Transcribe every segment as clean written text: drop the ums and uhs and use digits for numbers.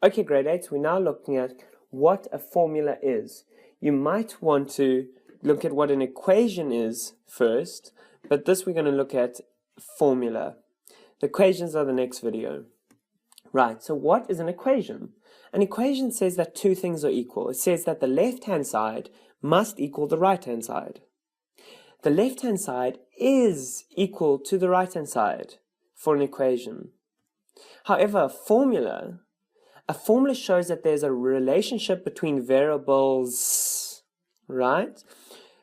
Okay, grade 8, we're now looking at what a formula is. You might want to look at what an equation is first, but this we're going to look at formula. The equations are the next video. Right, so what is an equation? An equation says that two things are equal. It says that the left-hand side must equal the right-hand side. The left-hand side is equal to the right-hand side for an equation. However, a formula shows that there's a relationship between variables, right?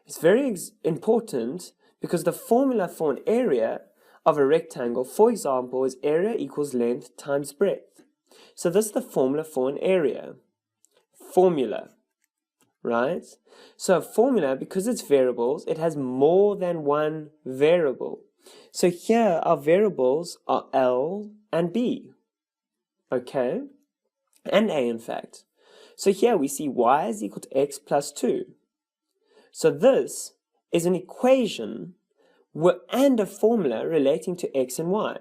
It's very important because the formula for an area of a rectangle, for example, is area equals length times breadth. So this is the formula for an area. Formula, right? So a formula, because it's variables, it has more than one variable. So here our variables are L and B, okay? And A, in fact. So here we see y is equal to x plus 2. So this is an equation and a formula relating to x and y.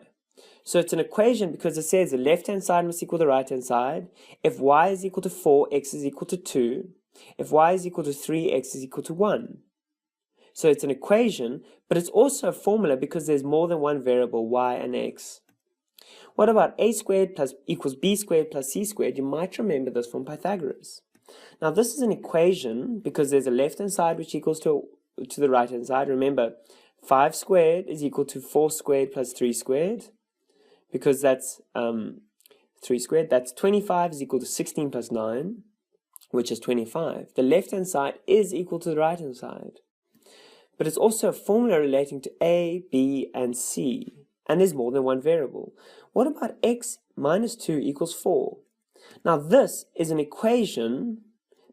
So it's an equation because it says the left-hand side must equal the right-hand side. If y is equal to 4, x is equal to 2. If y is equal to 3, x is equal to 1. So it's an equation, but it's also a formula because there's more than one variable, y and x. What about a squared plus equals b squared plus c squared? You might remember this from Pythagoras. Now this is an equation because there's a left-hand side which equals to the right-hand side. Remember, 5 squared is equal to 4 squared plus 3 squared. Because that's 3 squared. That's 25 is equal to 16 plus 9, which is 25. The left-hand side is equal to the right-hand side. But it's also a formula relating to a, b, and c. And there's more than one variable. What about x minus 2 equals 4? Now this is an equation,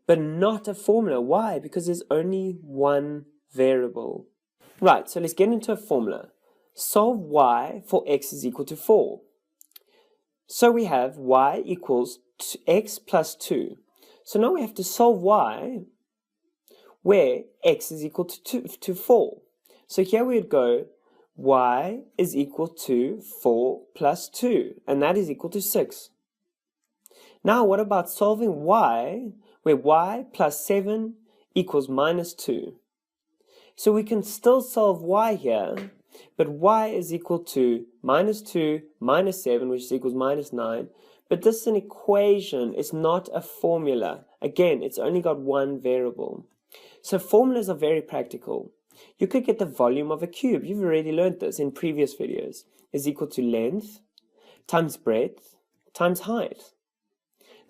but not a formula. Why? Because there's only one variable. Right, so let's get into a formula. Solve y for x is equal to 4. So we have y equals x plus 2. So now we have to solve y where x is equal to 4. So here we would go y is equal to 4 plus 2, and that is equal to 6. Now what about solving y where y plus 7 equals minus 2? So we can still solve y here, but y is equal to minus 2 minus 7, which equals minus 9. But this is an equation, it's not a formula. Again, it's only got one variable. So formulas are very practical. You could get the volume of a cube. You've already learned this in previous videos. Is equal to length times breadth times height.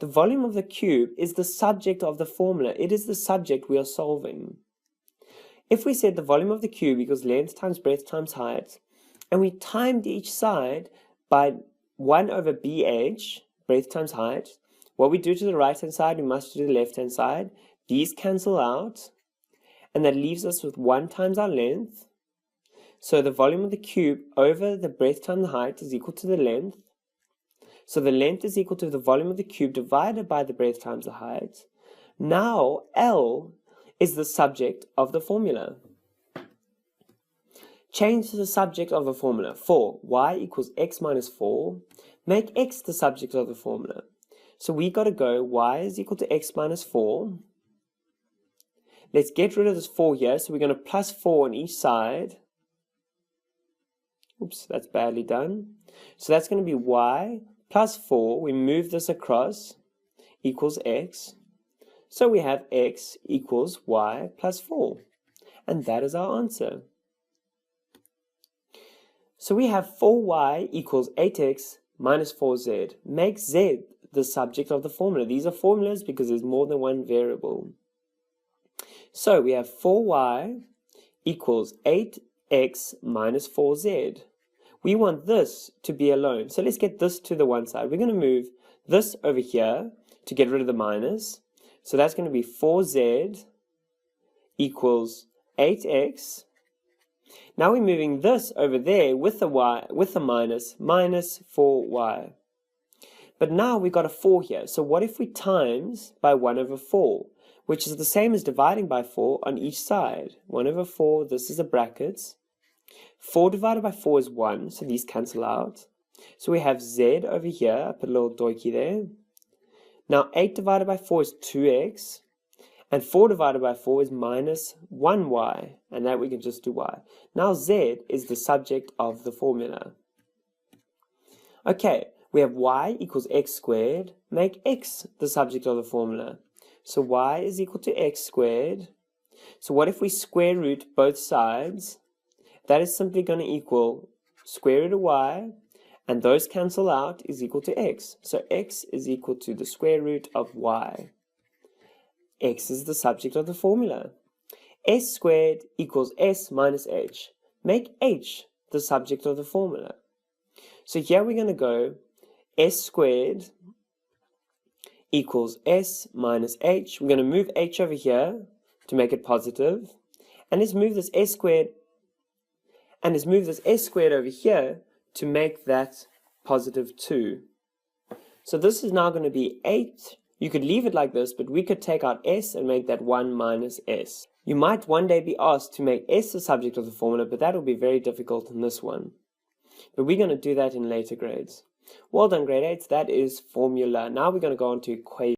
The volume of the cube is the subject of the formula. It is the subject we are solving. If we said the volume of the cube equals length times breadth times height, and we timed each side by 1 over bh, breadth times height, what we do to the right-hand side, we must do to the left-hand side. These cancel out, and that leaves us with 1 times our length. So the volume of the cube over the breadth times the height is equal to the length. So the length is equal to the volume of the cube divided by the breadth times the height. Now L is the subject of the formula. Change the subject of the formula. For y equals x minus 4, make x the subject of the formula. So we got to go y is equal to x minus 4. Let's get rid of this 4 here, so we're going to plus 4 on each side. Oops, that's badly done. So that's going to be y plus 4. We move this across, equals x. So we have x equals y plus 4. And that is our answer. So we have 4y equals 8x minus 4z. Make z the subject of the formula. These are formulas because there's more than one variable. So we have 4y equals 8x minus 4z. We want this to be alone. So let's get this to the one side. We're going to move this over here to get rid of the minus. So that's going to be 4z equals 8x. Now we're moving this over there with the y, with the minus 4y. But now we've got a 4 here. So what if we times by 1 over 4, which is the same as dividing by 4 on each side? 1 over 4, this is the brackets. 4 divided by 4 is 1, so these cancel out. So we have z over here, I put a little doikie there. Now 8 divided by 4 is 2x, and 4 divided by 4 is minus 1y, and that we can just do y. Now z is the subject of the formula. Okay, we have y equals x squared. Make x the subject of the formula. So y is equal to x squared. So what if we square root both sides? That is simply going to equal square root of y, and those cancel out, is equal to x. So x is equal to the square root of y. X is the subject of the formula. S squared equals s minus h. Make h the subject of the formula. So here we're going to go s squared equals s minus h. We're going to move h over here to make it positive. And let's move this s squared over here to make that positive 2. So this is now going to be 8. You could leave it like this, but we could take out s and make that 1 minus s. You might one day be asked to make s the subject of the formula, but that will be very difficult in this one. But we're going to do that in later grades. Well done, grade 8. That is formula. Now we're going to go on to equation.